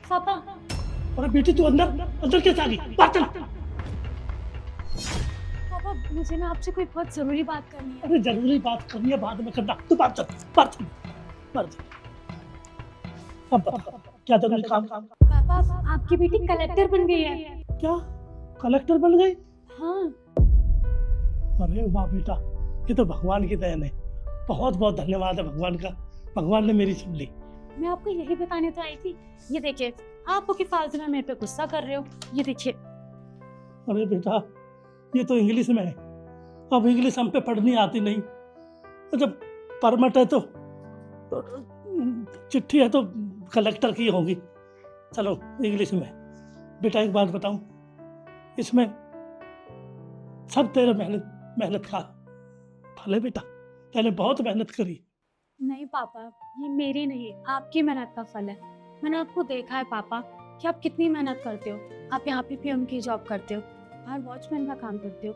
पापा अरे बेटी तू अंदर अंदर कैसे आ गई? बाहर चल। पापा मुझे ना आपसे कोई बहुत जरूरी बात करनी है। अरे जरूरी बात करनी है बाद में करना, तू बाहर चल, बाहर चल, बाहर चल। अब बता क्या जरूरी काम? पापा आपकी बेटी कलेक्टर बन गई है। क्या कलेक्टर बन गई? हाँ अरे वाह बेटा, ये तो भगवान की देन है। बहुत बहुत धन्यवाद है भगवान का, भगवान ने मेरी सुन ली। मैं आपको यही बताने तो आई थी। ये देखिए आप कि फालतू में मेरे पे गुस्सा कर रहे हो। ये देखिए अरे बेटा ये तो इंग्लिश में है, अब इंग्लिश हम पे पढ़नी आती नहीं। तो जब परमिट है तो चिट्ठी है तो कलेक्टर की होगी। चलो इंग्लिश में। बेटा एक बात बताऊं, इसमें सब तेरे मेहनत का फल है बेटा, तूने बहुत मेहनत करी। नहीं पापा, ये मेरी नहीं आपकी मेहनत का फल है। मैंने आपको देखा है पापा कि आप कितनी मेहनत करते हो। आप यहाँ पे पीएम की जॉब करते हो, बाहर वॉचमैन का काम करते हो।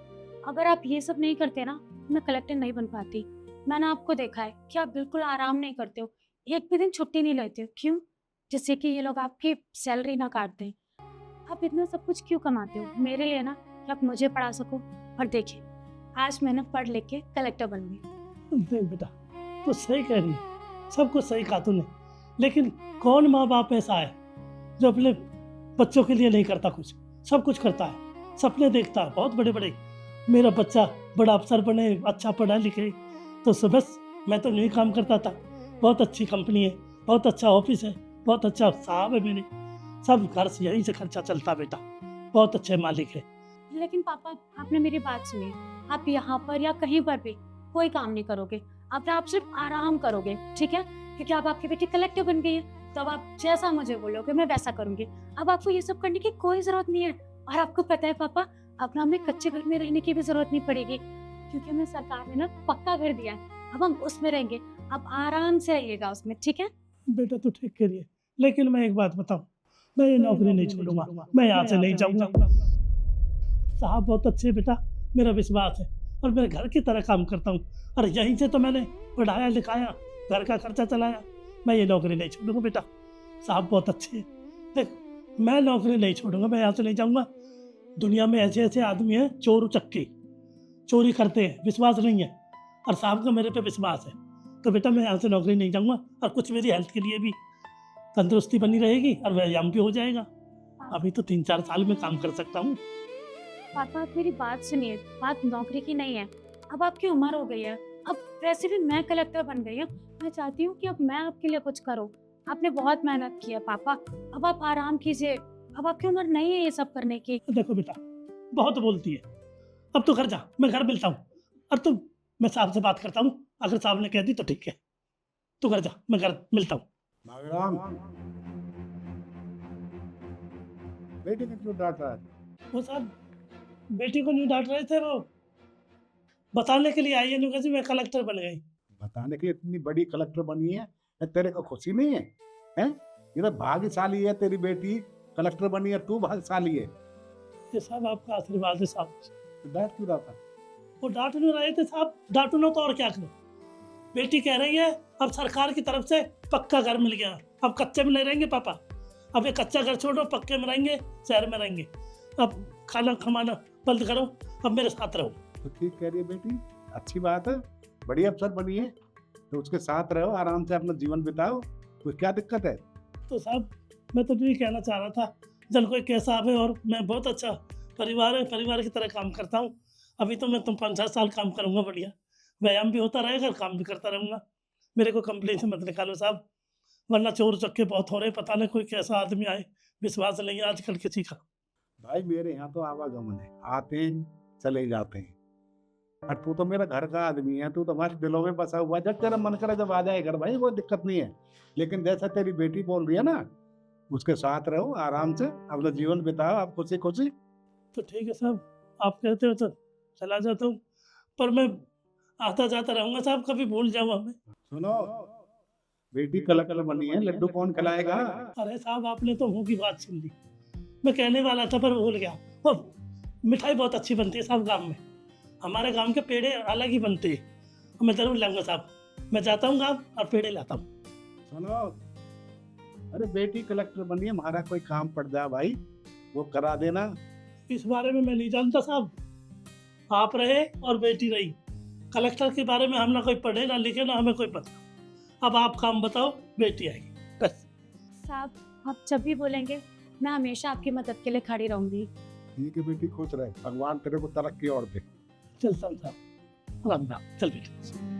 अगर आप ये सब नहीं करते ना, मैं कलेक्टर नहीं बन पाती। मैंने आपको देखा है कि आप बिल्कुल आराम नहीं करते हो, एक भी दिन छुट्टी नहीं लेते हो। क्यों? जिससे कि ये लोग आपकी सैलरी ना काट दें। आप इतना सब कुछ क्यों कमाते हो? मेरे लिए ना, कि आप मुझे पढ़ा सको। और देखिए आज मैंने पढ़ लिख के कलेक्टर बन गई। देख बेटा तो सही कह रही है, सब कुछ सही कहा तूने, लेकिन कौन माँ बाप ऐसा है जो अपने बच्चों के लिए नहीं करता कुछ? सब कुछ करता है, सपने देखता है बहुत बड़े बड़े। मेरा बच्चा बड़ा अफसर बने, अच्छा पढ़ा लिखे, तो सुबह मैं तो नहीं काम करता था। बहुत अच्छी कंपनी है, बहुत अच्छा ऑफिस है, बहुत अच्छा साहब है मेरे, सब घर से यहीं से खर्चा चलता बेटा, बहुत अच्छे मालिक है। लेकिन पापा आपने मेरी बात सुनी, आप यहाँ पर या कहीं पर भी कोई काम नहीं करोगे। आप सिर्फ आराम करोगे, ठीक है? क्योंकि अब आपकी बेटी कलेक्टर बन गई है, तो अब आप जैसा मुझे बोलोगे मैं वैसा करूंगी। अब आपको ये सब करने की कोई जरूरत नहीं है। और आपको पता है पापा, अब ना हमें कच्चे घर में रहने की भी जरूरत नहीं पड़ेगी, क्योंकि हमें सरकार ने ना पक्का घर दिया है। अब हम उसमें रहेंगे, आप आराम से रहिएगा उसमें, ठीक है? बेटा तू ठीक कह रही है, लेकिन मैं एक बात बताऊं, मैं ये नौकरी नहीं छोड़ूंगा, मैं यहाँ से नहीं जाऊंगा। साहब बहुत अच्छे हैं बेटा, मेरा विश्वास है, और मेरे घर की तरह काम करता हूँ, और यहीं से तो मैंने पढ़ाया लिखाया, घर का खर्चा चलाया। मैं ये नौकरी नहीं छोड़ूंगा बेटा, साहब बहुत अच्छे हैं। देख मैं नौकरी नहीं छोड़ूंगा, मैं यहाँ से नहीं जाऊंगा। दुनिया में ऐसे ऐसे आदमी हैं चोर उचक्के, चोरी करते हैं, विश्वास नहीं है, और साहब का मेरे पे विश्वास है। तो बेटा मैं यहाँ से नौकरी नहीं जाऊंगा, और कुछ मेरी हेल्थ के लिए भी तंदुरुस्ती बनी रहेगी और व्यायाम भी हो जाएगा। अभी तो 3-4 साल में काम कर सकता हूँ। पापा आप मेरी बात सुनिए, बात नौकरी की नहीं है। अब आपकी उम्र हो गई है, अब वैसे भी मैं कलेक्टर बन गई हूँ। मैं चाहती हूँ कि अब मैं आपके लिए कुछ करूँ। आपने बहुत मेहनत की है पापा, अब आप आराम कीजिए। अब आपकी उम्र नहीं है ये सब करने की। देखो बेटा बहुत बोलती है, अब तो घर जा, मैं घर मिलता हूँ, और तुम मैं साहब से बात करता हूँ, अगर साहब ने कह दी तो ठीक है, तू घर जा, मैं घर मिलता हूँ। नागराम, बेटे को क्यों डांट रहा है? वो साहब बेटी को नहीं डांट रहे थे, वो बताने के लिए आई है, नुका जी मैं कलेक्टर बन गई। बताने के लिए इतनी बड़ी कलेक्टर बनी है, तेरे को खुशी नहीं है? हैं? ये तो भाग्यशाली है, तेरी बेटी कलेक्टर बनी है, तू भाग्यशाली है। ये साहब आपका आशीर्वाद है साहब। तो डांट क्यों रहा था? वो डांट नहीं रहे थे साहब, डांटू ना तो और क्या करो। बेटी कह रही है अब सरकार की तरफ से पक्का घर मिल गया, अब कच्चे में नहीं रहेंगे पापा, अब ये कच्चा घर छोड़ो, पक्के में रहेंगे, शहर में रहेंगे, अब खाना खमाना बंद करो, अब मेरे साथ रहो। तो ठीक कह रही है बेटी, अच्छी बात है, बड़ी अफसर बनी है, तो उसके साथ रहो, आराम से अपना जीवन बिताओ, तो क्या दिक्कत है? तो साहब मैं तो यही कहना चाह रहा था, जल कोई कैसा आवे, और मैं बहुत अच्छा परिवार है, परिवार की तरह काम करता हूँ। अभी तो मैं 5-7 साल काम करूँगा, बढ़िया व्यायाम भी होता रहेगा, काम भी करता रहूँगा। मेरे को कंप्लेन से मत निकालो साहब, वरना चोर चक्के बहुत हो रहे, पता नहीं कोई कैसा आदमी आए, विश्वास नहीं है आजकल किसी का। भाई मेरे यहाँ तो आवागमन है, आते हैं चले जाते हैं, और तू तो मेरा घर का आदमी है, तू तो हमारे दिलों में बसा हुआ है, जब तेरा मन करे जब आ जाए घर, भाई कोई दिक्कत नहीं है। लेकिन जैसा तेरी बेटी बोल रही है ना, उसके साथ रहो, आराम से अपना जीवन बिताओ, आप खुशी खुशी। तो ठीक है साहब, आप कहते हो तो चला जाता हूँ, पर मैं आता जाता रहूँगा साहब, कभी भूल जाऊँ हमें। सुनो, बेटी कलेक्टर बनी है, लड्डू कौन खिलाएगा? अरे साहब आपने तो मुंह की बात सुन ली, मैं कहने वाला था पर भूल गया। वो मिठाई बहुत अच्छी बनती है साहब गांव में, हमारे गांव के पेड़े अलग ही बनते हैं, मैं ज़रूर लाऊंगा साहब। मैं जाता हूँ गाँव और पेड़े लाता हूँ। सुनो, अरे बेटी कलेक्टर बनी है, हमारा कोई काम पड़ जाए भाई वो करा देना। इस बारे में मैं नहीं जानता साहब, आप रहे और बेटी रही, कलेक्टर के बारे में हम ना कोई पढ़े ना लिखे ना हमें कोई पता। अब आप काम बताओ, बेटी आएगी बस। साहब आप जब भी बोलेंगे मैं हमेशा आपकी मदद के लिए खड़ी रहूंगी। ठीक है बेटी, खुश रहे, भगवान तेरे को तरक्की और दे। चल साहब, चल बेटी।